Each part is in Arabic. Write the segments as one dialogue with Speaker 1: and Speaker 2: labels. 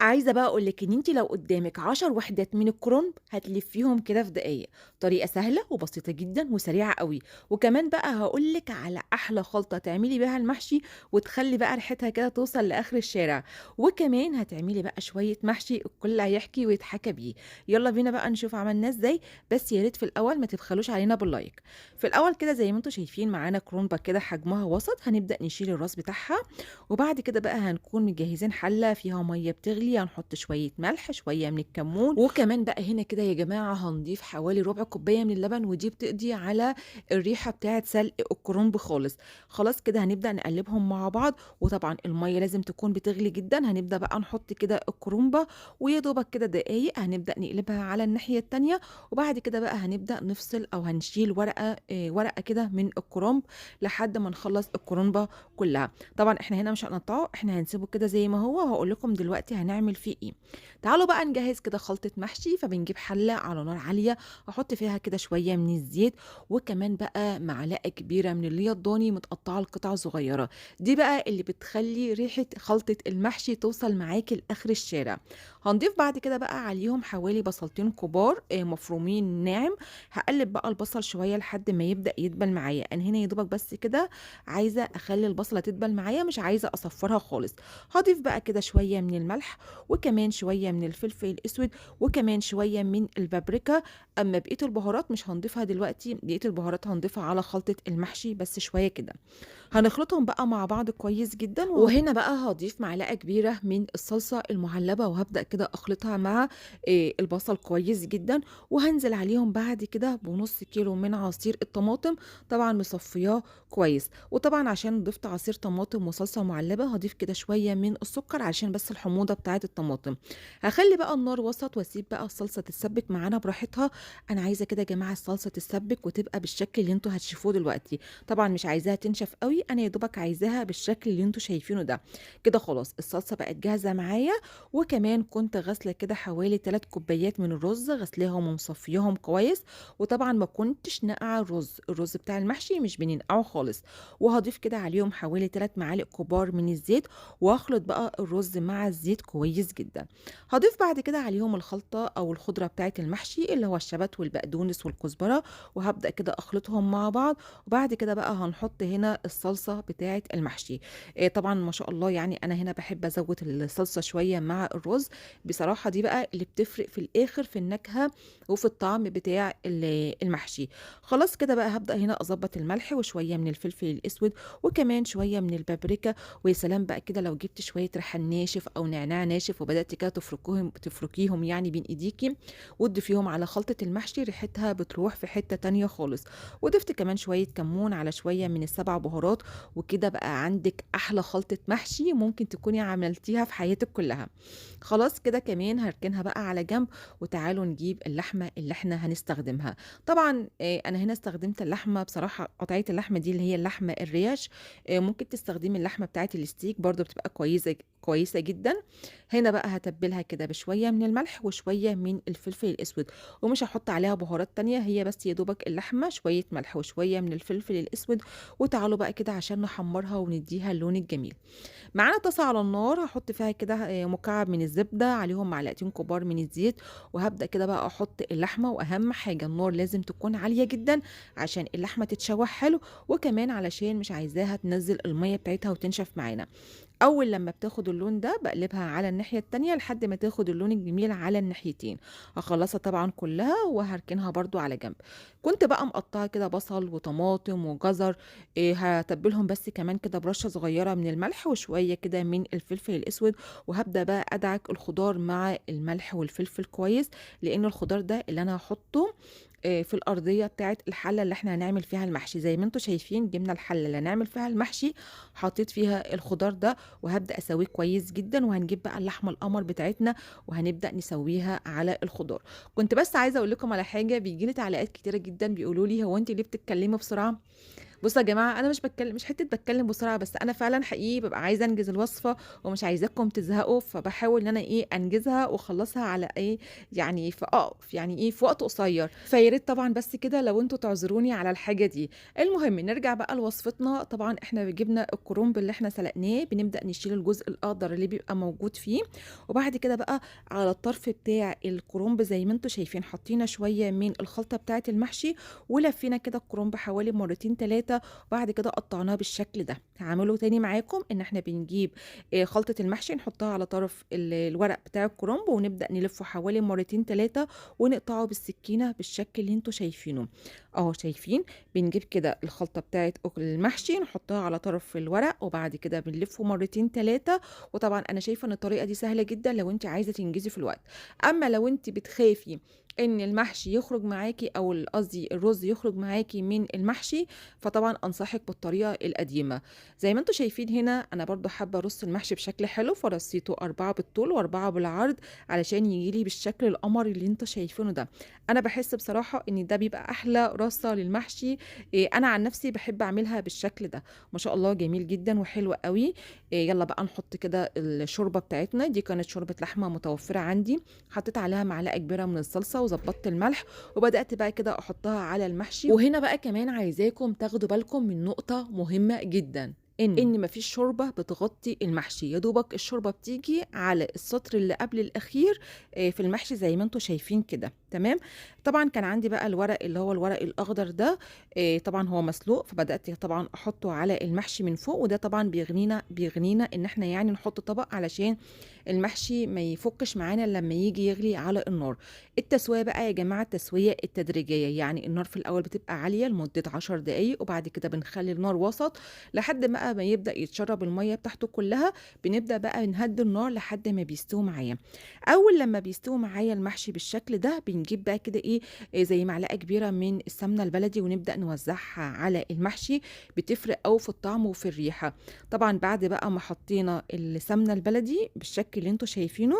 Speaker 1: عايزة بقى أقول لِك إن أنتِ لو قدامِك 10 وحدات من الكرنب هتلفيهم كده في دقايق، طريقة سهلة وبسيطة جدًا وسريعة أوي، وكمان بقى هاقول لِك على أحلى خلطة تعملي بيها المحشي وتخلّي بقى ريحتها كده توصل لآخر الشارع، وكمان هتعملي بقى شوية محشي الكل هيحكي ويتحكى بيه. يالّا بينا بقى نشوف عملناه إزاي، بس يا ريت في الأول ما تبخلوش علينا باللايك. في الأول كده زي ما أنتم شايفين معانا كرنبة كده حجمها وسط، هنبدأ نشيل الراس بتاعها، وبعد كده بقى هنكون مجهزين حلة فيها مَيّة بتغلي، هنحط شوية ملح، شوية من الكمون، وكمان بقى هنا كده يا جماعة هنضيف حوالي ربع كوباية من اللبن، ودي بتقضي على الريحة بتاعة سلق الكرنب خالص. خلاص كده هنبدأ نقلبهم مع بعض، وطبعًا المَيّة لازم تكون بتغلي جدًا، هنبدأ بقى نحط كده الكرنبة ويا دوبك كده دقايق هنبدأ نقلبها على الناحية التانية، وبعد كده بقى هنبدأ نفصل أو هنشيل ورقة كده من الكرنب لحد ما نخلّص الكرنبة كلها. طبعًا إحنا هنا مش هنقطّعه، إحنا هنسيبه كده زي ما هو، وهاقول لكم دلوقتي هنعمل فيه إيه. تعالوا بقى نجهّز كده خلطة محشي، فبنجيب حلة على نار عالية، أحط فيها كده شوية من الزيت، وكمان بقى معلقة كبيرة من اللي هي الضاني متقطّعة لقطع صغيّرة، دي بقى اللي بتخلّي ريحة خلطة المحشي توصل معاكِ لآخر الشارع. هنضيف بعد كده بقى عليهم حوالي بصلتين كبار مفرومين ناعم، هاقلّب بقى البصل شوية لحد ما يبدأ يدبل معايا، أنا هنا يا دوبك بس كده عايزة أخلّي البصلة تدبل معايا مش عايزة أصفّرها خالص. هاضيف بقى كده شوية من الملح، وكمان شوية من الفلفل الأسود، وكمان شوية من البابريكا، أمّا بقية البهارات مش هنضيفها دلوقتي، بقية البهارات هنضيفها على خلطة المحشي بس شوية كده. هنخلطهم بقى مع بعض كويس جدًا، وهنا بقى هاضيف معلقة كبيرة من الصلصة المُعلبة، وهابدأ كده أخلطها مع البصل كويس جدًا، وهانزل عليهم بعد كده بنُص كيلو من عصير الطماطم، طبعًا مصفياه كويس، وطبعًا عشان ضِفت عصير طماطم وصلصة مُعلبة هاضيف كده شوية من السكر عشان بس الحموضة بتاعة الطماطم. هاخلّي بقى النار وسط واسيب بقى الصلصة تتسبك معانا براحتها، أنا عايزة كده يا جماعة الصلصة تتسبك وتبقى بالشكل اللي أنتم هتشوفوه دلوقتي. طبعًا مش عايزاها تنشف أوي، أنا يا دوبك عايزاها بالشكل اللي أنتم شايفينه ده. كده خلاص الصلصة بقت جاهزة معايا، وكمان كنت غاسلة كده حوالي 3 كوبايات من الرز، غاسلاهم ومصفياهم كويس، وطبعًا ما كنتش ناقعة الرز بتاع المحشي مش بننقعه خالص. وهاضيف كده عليهم حوالي 3 معالق كبار من الزيت، وهاخلط بقى الرز مع الزيت كويس جدًا. هاضيف بعد كده عليهم الخلطة أو الخضرة بتاعة المحشي اللي هو الشبت والبقدونس والكزبرة، وهابدأ كده أخلطهم مع بعض، وبعد كده بقى هنحط هنا الصلصة بتاعة المحشي. طبعًا ما شاء الله يعني أنا هنا باحب أزوّد الصلصة شوية مع الرز، بصراحة دي بقى اللي بتفرق في الآخر في النكهة وفي الطعم بتاع المحشي. خلاص كده بقى هابدأ هنا أضبّط الملح وشوية من الفلفل الأسود، وكمان شوية من البابريكا، ويا سلام بقى كده لو جبتِ شوية ريحان ناشف أو نعناع ناشف وبدأتِ كده تفركيهم يعني بين إيديكِ وتضيفيهم على خلطة المحشي، ريحتها بتروح في حتة تانية خالص. وضفت كمان شوية كمون على شوية من ال7 بهارات، وكده بقى عندِك أحلى خلطة محشي ممكن تكوني عملتيها في حياتِك كلها. خلاص كده كمان هاركنها بقى على جنب، وتعالوا نجيب اللحمة اللي إحنا هنستخدمها. طبعًا أنا هنا استخدمت اللحمة بصراحة قطعية اللحمة دي اللي هي اللحمة الريش، ممكن تستخدمي اللحمة بتاعة الsteak برضه بتبقى كويسة جدًا. هنا بقى هاتبّلها كده بشوية من الملح وشوية من الفلفل الأسود، ومش هاحط عليها بهارات تانية، هي بس يا دوبك اللحمة شوية ملح وشوية من الفلفل الأسود، وتعالوا بقى كده عشان نحمّرها وندّيها اللون الجميل. معانا طاسة على النار هاحط فيها كده مكعب من الزبدة، عليهم معلقتين كبار من الزيت، وهابدأ كده بقى أحط اللحمة، وأهم حاجة النار لازم تكون عالية جدًا عشان اللحمة تتشوح حلو، وكمان علشان مش عايزاها تنزّل المَيّة بتاعتها وتنشف معانا. أول لمّا بتاخد اللون ده باقلبها على الناحية التانية لحد ما تاخد اللون الجميل على الناحيتين، هاخلّصها طبعًا كلّها وهاركنها برضه على جنب. كنت بقى مقطّعة كده بصل وطماطم وجزر، هاتبّلهم بس كمان كده برشة صغيّرة من الملح وشوية كده من الفلفل الأسود، وهابدأ بقى أدعك الخضار مع الملح والفلفل كويس، لإن الخضار ده اللي أنا هاحطه في الأرضية بتاعة الحلة اللي إحنا هنعمل فيها المحشي، زي ما أنتم شايفين جبنا الحلة اللي هنعمل فيها المحشي، حطيت فيها الخضار ده وهابدأ أسويه كويس جدًا، وهنجيب بقى اللحمة القمر بتاعتنا وهنبدأ نسويها على الخضار. كنت بس عايزة أقول لكم على حاجة، بييجي لي تعليقات كتيرة جدًا بيقولوا لي: "هو أنتِ ليه بتتكلمي بسرعة؟" بُصّوا يا جماعة، أنا مش حتّة باتكلّم بسرعة، بس أنا فعلًا حقيقي بابقى عايزة أنجز الوصفة ومش عايزاكم تزهقوا، فباحاول إن أنا أنجزها وأخلّصها على يعني في وقت قصيّر، فيا ريت طبعًا بس كده لو أنتم تعذروني على الحاجة دي. المهم نرجع بقى لوصفتنا، طبعًا إحنا جبنا الكرنب اللي إحنا سلقناه، بنبدأ نشيل الجزء الأخضر اللي بيبقى موجود فيه، وبعد كده بقى على الطرف بتاع الكرنب زي ما أنتم شايفين حطينا شوية من الخلطة بتاعة المحشي، ولفينا كده الكرنب حوالي مرتين 3 وبعد كده قطعناه بالشكل ده. هاعمله تاني معاكم إن إحنا بنجيب خلطة المحشي نحطها على طرف الورق بتاع الكرنب ونبدأ نلفه حوالي مرتين 3 ونقطعه بالسكينة بالشكل اللي أنتم شايفينه. أهو شايفين بنجيب كده الخلطة بتاعة المحشي نحطها على طرف الورق وبعد كده بنلفه مرتين 3. وطبعًا أنا شايفة إن الطريقة دي سهلة جدًا لو أنتِ عايزة تنجزي في الوقت. أمّا لو أنتِ بتخافي إن المحشي يخرج معاكِ أو قصدي الرز يخرج معاكِ من المحشي، فطبعًا أنصحِك بالطريقة القديمة. زي ما أنتم شايفين هنا أنا برضه حابة أرص المحشي بشكل حلو، فرصيته 4 بالطول و4 بالعرض علشان ييجي لي بالشكل القمري اللي أنتم شايفينه ده. أنا باحس بصراحة إن ده بيبقى أحلى رصة للمحشي، أنا عن نفسي باحب أعملها بالشكل ده. ما شاء الله جميل جدًا وحلو أوي. يالّا بقى نحط كده الشوربة بتاعتنا، دي كانت شوربة لحمة متوفرة عندي، حطيت عليها معلقة كبيرة من الصلصة وضبطت الملح، وبدأت بقى كده أحطها على المحشي. وهنا بقى كمان عايزاكم تاخدوا بالكم من نقطة مهمة جدًا، إن ما فيش شوربة بتغطي المحشي، يا دوبك الشوربة بتيجي على السطر اللي قبل الأخير في المحشي زي ما أنتم شايفين كده، تمام؟ طبعًا كان عندي بقى الورق اللي هو الورق الأخضر ده، طبعًا هو مسلوق، فبدأت طبعًا أحطه على المحشي من فوق، وده طبعًا بيغنينا إن إحنا يعني نحط طبق علشان المحشي ما يفكش معانا لمّا ييجي يغلي على النار. التسوية بقى يا جماعة التسوية التدريجية، يعني النار في الأول بتبقى عالية لمدة 10 دقايق وبعد كده بنخلّي النار وسط لحد بقى ما يبدأ يتشرب المَيّة بتاعته كلّها، بنبدأ بقى نهدّي النار لحد ما بيستوي معايا. أول لمّا بيستوي معايا المحشي بالشكل ده، بنجيب بقى كده زي معلقة كبيرة من السمنة البلدي ونبدأ نوزّعها على المحشي، بتفرق أوي في الطعم وفي الريحة. طبعًا بعد بقى ما حطينا السمنة البلدي بالشكل اللي أنتم شايفينه،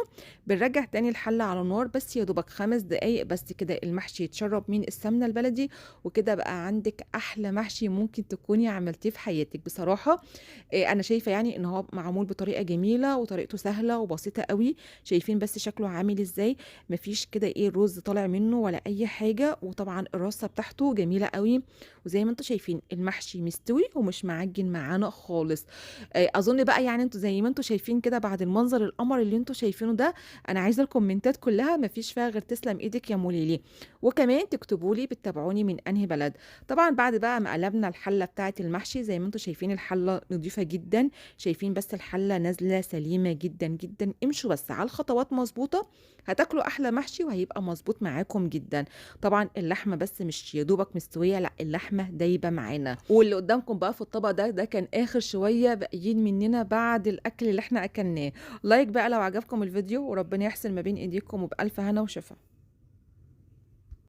Speaker 1: بنرجّع تاني الحلة على النار بس يا دوبك 5 دقايق بس كده المحشي يتشرّب من السمنة البلدي، وكده بقى عندِك أحلى محشي ممكن تكوني عملتيه في حياتِك. بصراحة أنا شايفة يعني إن هو معمول بطريقة جميلة وطريقته سهلة وبسيطة أوي، شايفين بس شكله عامل إزاي، ما فيش كده رُز طالع منه ولا أي حاجة، وطبعًا الرصة بتاعته جميلة أوي، وزي ما أنتم شايفين المحشي مستوي ومش معجِّن معانا خالص. أظن بقى يعني أنتم زي ما أنتم شايفين كده بعد المنظر القمر اللي أنتم شايفينه ده، أنا عايزة الكومنتات كلها ما فيش فيها غير تسلم إيدِك يا أم ليلي، وكمان تكتبوا لي بتتابعوني من أنهي بلد. طبعًا بعد بقى ما قلبنا الحلة بتاعة المحشي زي ما أنتم شايفين الحلة نضيفة جدًا، شايفين بس الحلة نازلة سليمة جدًا، جدًا، امشوا بس على الخطوات مضبوطة، هتاكلوا أحلى محشي وهيبقى مضبوط معاكم جدًا. طبعًا اللحمة بس مش يا دوبك مستوية، لأ اللحمة دايبة معانا. واللي قدامكم بقى في الطبق ده كان آخر شوية باقيين مننا بعد الأكل اللي إحنا أكلناه. لايك بقى لو عجبكم الفيديو، وربنا يحسن ما بين إيديكم وبألف هنا وشفا.